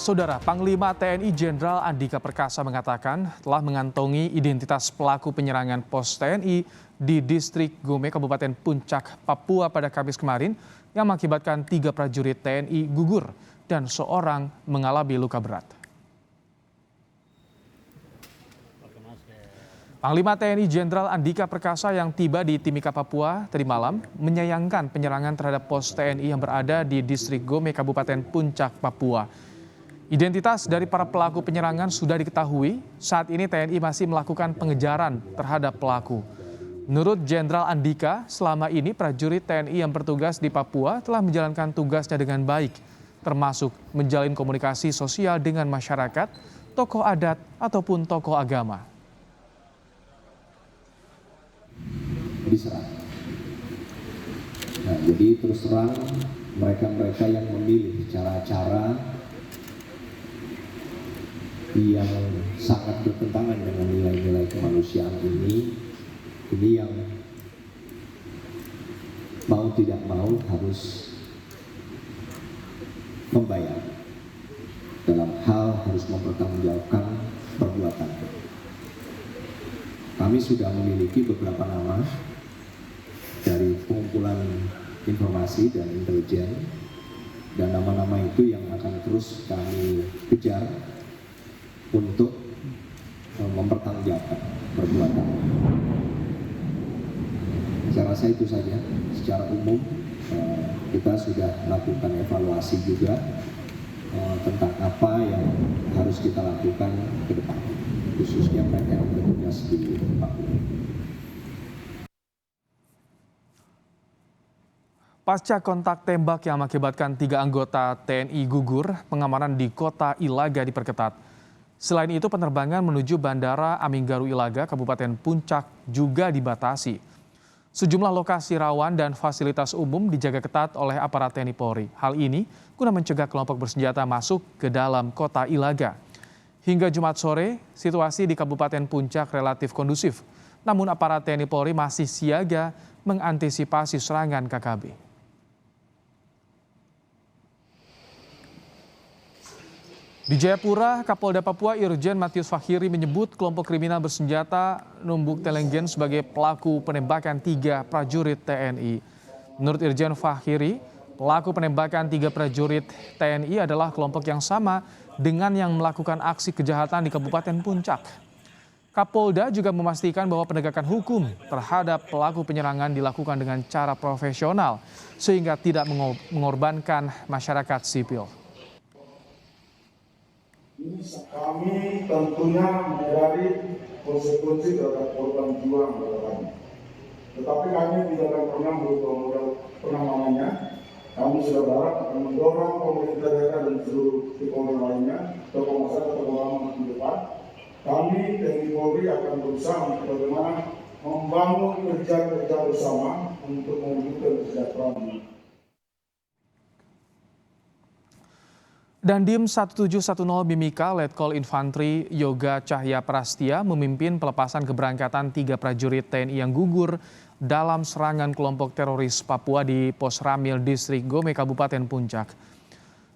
Saudara, Panglima TNI Jenderal Andika Perkasa mengatakan telah mengantongi identitas pelaku penyerangan pos TNI di distrik Gome, Kabupaten Puncak, Papua pada Kamis kemarin yang mengakibatkan 3 prajurit TNI gugur dan seorang mengalami luka berat. Panglima TNI Jenderal Andika Perkasa yang tiba di Timika, Papua tadi malam menyayangkan penyerangan terhadap pos TNI yang berada di distrik Gome, Kabupaten Puncak, Papua. Identitas dari para pelaku penyerangan sudah diketahui. Saat ini TNI masih melakukan pengejaran terhadap pelaku. Menurut Jenderal Andika, selama ini prajurit TNI yang bertugas di Papua telah menjalankan tugasnya dengan baik, termasuk menjalin komunikasi sosial dengan masyarakat, tokoh adat, ataupun tokoh agama. Diserang. Nah, jadi terus terang mereka yang memilih cara-cara yang sangat bertentangan dengan nilai-nilai kemanusiaan ini yang mau tidak mau harus membayar dalam hal harus mempertanggungjawabkan perbuatan. Kami sudah memiliki beberapa nama dari pengumpulan informasi dan intelijen, dan nama-nama itu yang akan terus kami kejar untuk mempertanggungjawabkan perbuatan. Saya rasa itu saja. Secara umum kita sudah melakukan evaluasi juga tentang apa yang harus kita lakukan ke depan, khususnya mereka yang bertugas di Papua. Pasca kontak tembak yang mengakibatkan 3 anggota TNI gugur, pengamanan di kota Ilaga diperketat. Selain itu, penerbangan menuju Bandara Aminggaru Ilaga, Kabupaten Puncak juga dibatasi. Sejumlah lokasi rawan dan fasilitas umum dijaga ketat oleh aparat TNI Polri. Hal ini guna mencegah kelompok bersenjata masuk ke dalam kota Ilaga. Hingga Jumat sore, situasi di Kabupaten Puncak relatif kondusif. Namun aparat TNI Polri masih siaga mengantisipasi serangan KKB. Di Jayapura, Kapolda Papua Irjen Matius Fakhiri menyebut kelompok kriminal bersenjata Numbuk Telenggen sebagai pelaku penembakan 3 prajurit TNI. Menurut Irjen Fakhiri, pelaku penembakan 3 prajurit TNI adalah kelompok yang sama dengan yang melakukan aksi kejahatan di Kabupaten Puncak. Kapolda juga memastikan bahwa penegakan hukum terhadap pelaku penyerangan dilakukan dengan cara profesional sehingga tidak mengorbankan masyarakat sipil. Kami tentunya menyadari konsekuensi terhadap korban jiwa anggota kami. Tetapi kami tidak akan pernah berubah modal penanganannya. Kami sudah berharap akan mendorong pemerintah daerah dan seluruh stakeholder lainnya, tokoh masyarakat, tokoh ulama di depan. Kami TNI Polri akan berusaha untuk bagaimana membangun kerja-kerja bersama untuk mewujudkan kesejahteraan. Dandim 1710 Mimika Letkol Infantri Yoga Cahya Prastia memimpin pelepasan keberangkatan 3 prajurit TNI yang gugur dalam serangan kelompok teroris Papua di Pos Ramil Distrik Gome, Kabupaten Puncak.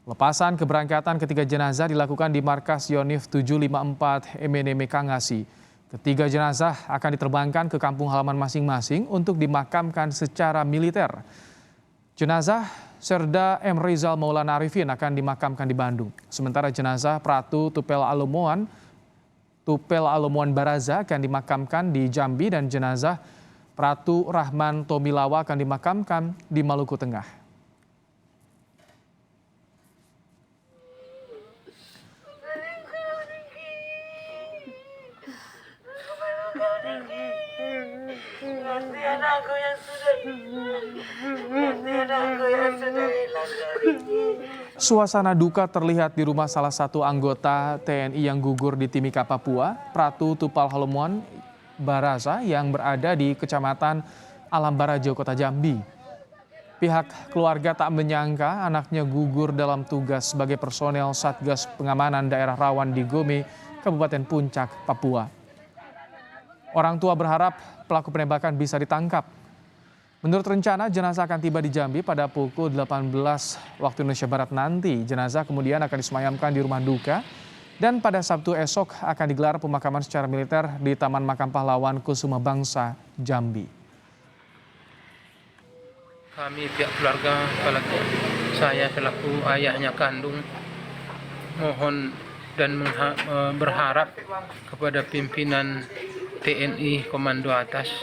Lepasan keberangkatan ketiga jenazah dilakukan di markas Yonif 754 MNM Kangasi. Ketiga jenazah akan diterbangkan ke kampung halaman masing-masing untuk dimakamkan secara militer. Jenazah Serda M. Rizal Maulana Arifin akan dimakamkan di Bandung. Sementara jenazah Pratu Tupel Alomuan Baraza akan dimakamkan di Jambi dan jenazah Pratu Rahman Tomilawa akan dimakamkan di Maluku Tengah. Suasana duka terlihat di rumah salah satu anggota TNI yang gugur di Timika, Papua, Pratu Tupal Halomuan Baraza yang berada di Kecamatan Alam Barajo, Kota Jambi. Pihak keluarga tak menyangka anaknya gugur dalam tugas sebagai personel Satgas Pengamanan Daerah Rawan di Gome, Kabupaten Puncak, Papua. Orang tua berharap pelaku penembakan bisa ditangkap. Menurut rencana, jenazah akan tiba di Jambi pada pukul 18 waktu Indonesia Barat nanti. Jenazah kemudian akan disemayamkan di rumah duka dan pada Sabtu esok akan digelar pemakaman secara militer di Taman Makam Pahlawan Kusuma Bangsa, Jambi. Kami pihak keluarga, apalagi saya selaku ayahnya kandung, mohon dan berharap kepada pimpinan TNI Komando Atas,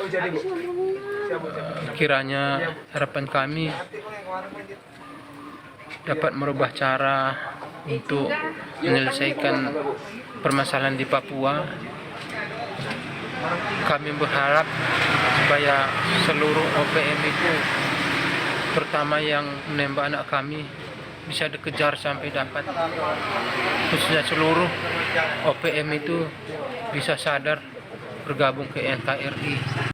kiranya harapan kami dapat merubah cara untuk menyelesaikan permasalahan di Papua. Kami berharap supaya seluruh OPM itu, terutama yang menembak anak kami, bisa dikejar sampai dapat. Khususnya seluruh OPM itu bisa sadar bergabung ke NKRI.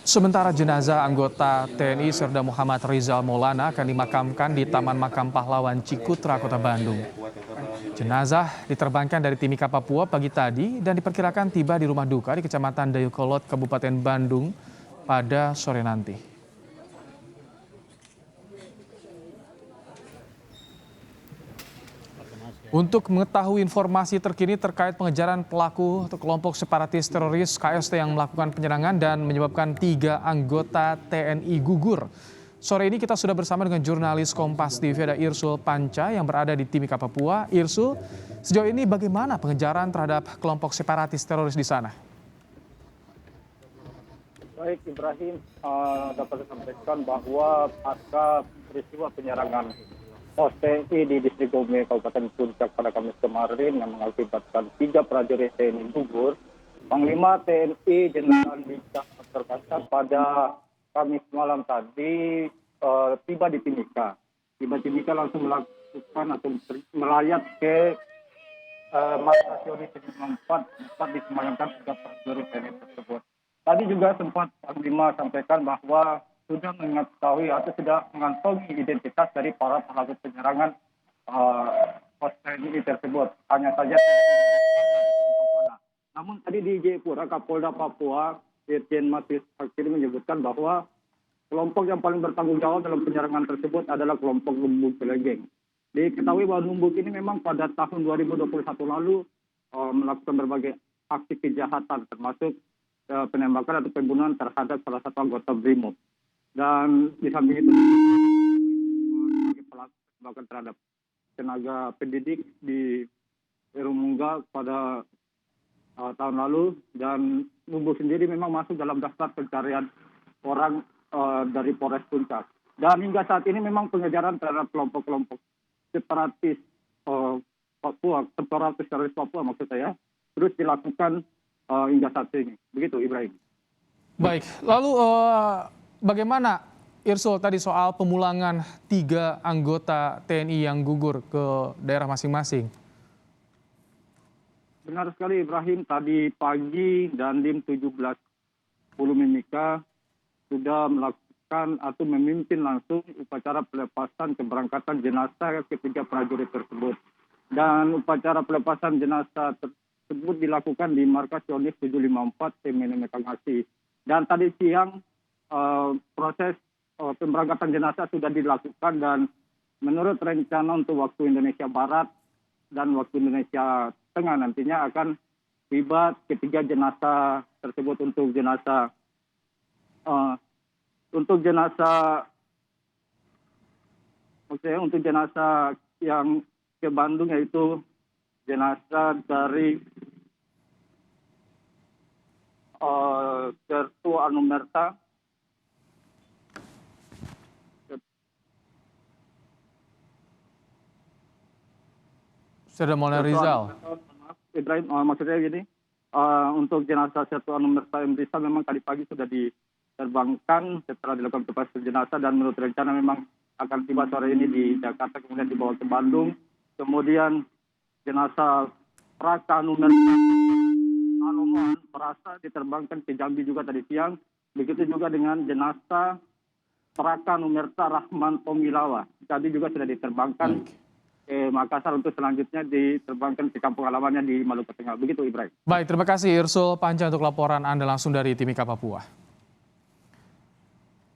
Sementara jenazah anggota TNI Serda Muhammad Rizal Maulana akan dimakamkan di Taman Makam Pahlawan Cikutra, Kota Bandung. Jenazah diterbangkan dari Timika, Papua pagi tadi dan diperkirakan tiba di rumah duka di Kecamatan Dayukolot, Kabupaten Bandung pada sore nanti. Untuk mengetahui informasi terkini terkait pengejaran pelaku kelompok separatis teroris KST yang melakukan penyerangan dan menyebabkan 3 anggota TNI gugur. Sore ini kita sudah bersama dengan jurnalis Kompas TV, ada Irsul Panca yang berada di Timika, Papua. Irsul, sejauh ini bagaimana pengejaran terhadap kelompok separatis teroris di sana? Baik Ibrahim, dapat disampaikan bahwa pasca peristiwa penyerangan pos TNI di Distrik Gome, Kabupaten Puncak pada Kamis kemarin yang mengakibatkan 3 prajurit TNI gugur, Panglima TNI Jenderal Andika Perkasa pada Kamis malam tadi tiba di Timika. Tiba di Timika langsung melakukan atau melayat ke markas Yoris 4 disemayamkan 3 prajurit TNI tersebut. Tadi juga sempat Panglima sampaikan bahwa sudah mengetahui atau sudah mengantongi identitas dari para pelaku penyerangan pos TNI tersebut. Hanya saja namun tadi di Jayapura, Kapolda Papua Irjen Matis Hakiri menyebutkan bahwa kelompok yang paling bertanggung jawab dalam penyerangan tersebut adalah kelompok Numbuk Cilegeng. Diketahui bahwa Numbuk ini memang pada tahun 2021 lalu melakukan berbagai aksi kejahatan termasuk penembakan atau pembunuhan terhadap salah satu anggota BRIMOB. Dan di samping itu sebagai pelaku penembakan terhadap tenaga pendidik di Erumungga pada tahun lalu, dan Numbuk sendiri memang masuk dalam daftar pencarian orang dari Polres Puncak. Dan hingga saat ini memang pengejaran terhadap kelompok-kelompok separatis Papua, separatis teroris Papua maksud saya, terus dilakukan hingga saat ini. Begitu Ibrahim. Baik, lalu bagaimana Irsul tadi soal pemulangan 3 anggota TNI yang gugur ke daerah masing-masing? Benar sekali Ibrahim, tadi pagi Dandim 1710 Mimika sudah melakukan atau memimpin langsung upacara pelepasan keberangkatan jenazah ketiga prajurit tersebut. Dan upacara pelepasan jenazah tersebut dilakukan di markas Yonis 754 Temene Mekangasi. Dan tadi siang proses pemberangkatan jenazah sudah dilakukan, dan menurut rencana untuk waktu Indonesia Barat dan waktu Indonesia Tengah nantinya akan tiba ketiga jenazah tersebut untuk jenazah yang ke Bandung, yaitu jenazah dari Sertu Anumerta, Serda Maulana Rizal. Ibrahim, maksudnya gini, untuk jenazah Sertu Anumerta Emrisa memang tadi pagi sudah diterbangkan setelah dilakukan pelepasan jenazah, dan menurut rencana memang akan tiba sore ini di Jakarta, kemudian dibawa ke Bandung. Kemudian jenazah Praka Anumerta Alomoan Perasa diterbangkan ke Jambi juga tadi siang. Begitu juga dengan jenazah Praka Anumerta Rahman Tomilawa, tadi juga sudah diterbangkan ke Makassar untuk selanjutnya diterbangkan ke kampung halamannya di Maluku Tengah. Begitu Ibrahim. Baik, terima kasih Irsul Panca untuk laporan Anda langsung dari Timika, Papua.